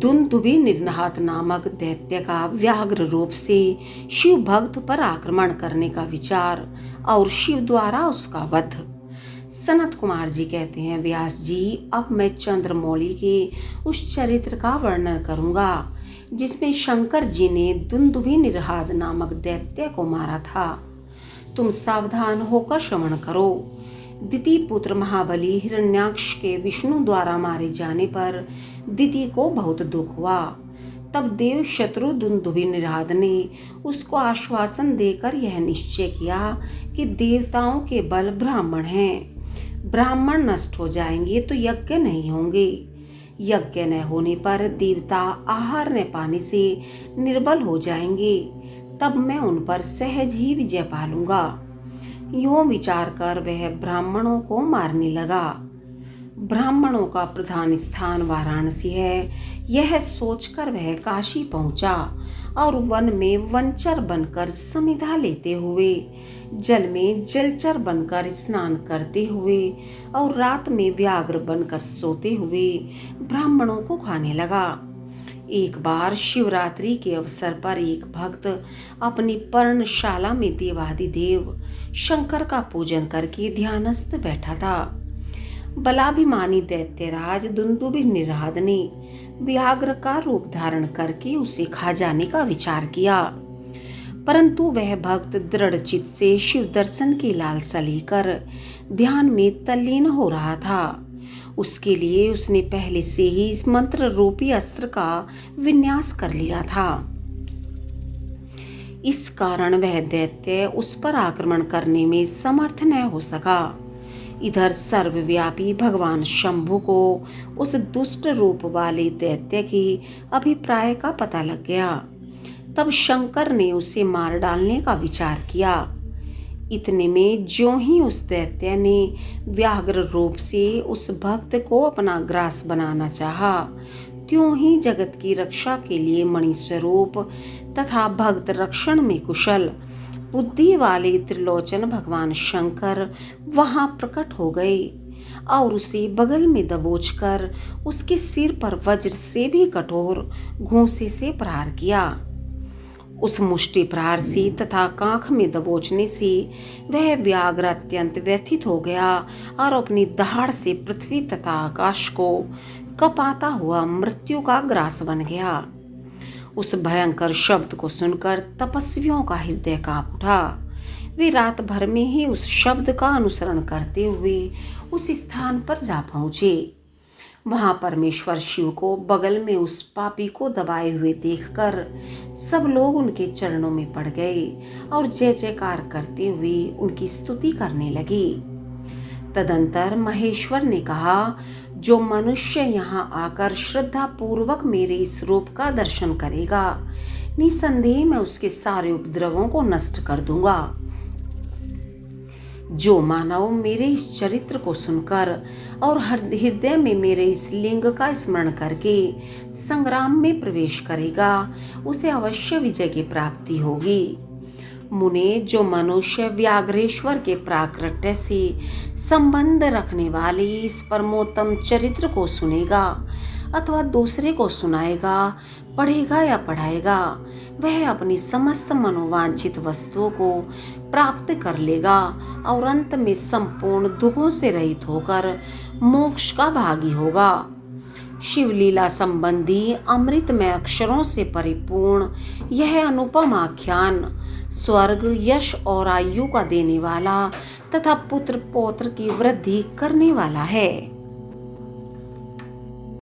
दुंदुभि निर्नाहत नामक दैत्य का व्याघ्र रूप से शिव भक्त पर आक्रमण करने का विचार और शिव द्वारा उसका वध। सनत कुमार जी कहते हैं, व्यास जी, अब मैं चंद्रमौली के उस चरित्र का वर्णन करूंगा जिसमें शंकर जी ने दुंदुभि निर्नाहत नामक दैत्य को मारा था। तुम सावधान होकर श्रवण करो। दिति पुत्र महाबली हिरण्याक्ष के विष्णु द्वारा मारे जाने पर दिति को बहुत दुख हुआ। तब देव शत्रु दुंदुभि निर्नाहत ने उसको आश्वासन देकर यह निश्चय किया कि देवताओं के बल ब्राह्मण हैं, ब्राह्मण नष्ट हो जाएंगे तो यज्ञ नहीं होंगे, यज्ञ न होने पर देवता आहार न पाने से निर्बल हो जाएंगे, तब मैं उन पर सहज ही विजय पालूंगा। यूं विचार कर वह ब्राह्मणों को मारने लगा। ब्राह्मणों का प्रधान स्थान वाराणसी है, यह सोचकर वह काशी पहुंचा और वन में वनचर बनकर समिधा लेते हुए, जल में जलचर बनकर स्नान करते हुए और रात में व्याघ्र बनकर सोते हुए ब्राह्मणों को खाने लगा। एक बार शिवरात्रि के अवसर पर एक भक्त अपनी पर्णशाला में देवाधिदेव शंकर का पूजन करके ध्यानस्थ बैठा था। बलाभिमानी दैत्यराज दुंदुभि निर्नाहत ने व्याघ्र का रूप धारण करके उसे खा जाने का विचार किया, परंतु वह भक्त दृढ़ चित्त से शिव दर्शन की लालसा लेकर ध्यान में तल्लीन हो रहा था। उसके लिए उसने पहले से ही इस मंत्र रूपी अस्त्र का विन्यास कर लिया था। इस कारण वह दैत्य उस पर आक्रमण करने में समर्थ न हो सका। इधर सर्वव्यापी भगवान शंभु को उस दुष्ट रूप वाले दैत्य के अभिप्राय का पता लग गया। तब शंकर ने उसे मार डालने का विचार किया। इतने में ज्यों ही उस दैत्य ने व्याघ्र रूप से उस भक्त को अपना ग्रास बनाना चाहा, त्यों ही जगत की रक्षा के लिए मणि स्वरूप तथा भक्त रक्षण में कुशल बुद्धि वाले त्रिलोचन भगवान शंकर वहां प्रकट हो गए और उसे बगल में दबोचकर उसके सिर पर वज्र से भी कठोर घूंसे से प्रहार किया। उस मुष्टि प्रहार से तथा कांख में दबोचने से वह व्याघ्र अत्यंत व्यथित हो गया और अपनी दहाड़ से पृथ्वी तथा आकाश को कपाता हुआ मृत्यु का ग्रास बन गया। उस भयंकर शब्द को सुनकर तपस्वियों का हृदय कांप उठा। वे रात भर में ही उस शब्द का अनुसरण करते हुए उस स्थान पर जा पहुंचे। वहां परमेश्वर शिव को बगल में उस पापी को दबाए हुए देखकर सब लोग उनके चरणों में पड़ गए और जय जयकार करते हुए उनकी स्तुति करने लगे। तदंतर महेश्वर ने कहा, जो मनुष्य यहाँ आकर श्रद्धा पूर्वक मेरे इस रूप का दर्शन करेगा, निसंदेह मैं उसके सारे उपद्रवों को नष्ट कर दूंगा। जो मानव मेरे इस चरित्र को सुनकर और हृदय में मेरे इस लिंग का स्मरण करके संग्राम में प्रवेश करेगा, उसे अवश्य विजय की प्राप्ति होगी। मुने, जो मनुष्य व्याघ्रेश्वर के प्राकट्य से संबंध रखने वाले इस परमोत्तम चरित्र को सुनेगा अथवा दूसरे को सुनाएगा, पढ़ेगा या पढ़ाएगा, वह अपनी समस्त मनोवांछित वस्तुओं को प्राप्त कर लेगा और अंत में संपूर्ण दुखों से रहित होकर मोक्ष का भागी होगा। शिवलीला संबंधी अमृतमय अक्षरों से परिपूर्ण यह अनुपम आख्यान स्वर्ग, यश और आयु का देने वाला तथा पुत्र पौत्र की वृद्धि करने वाला है।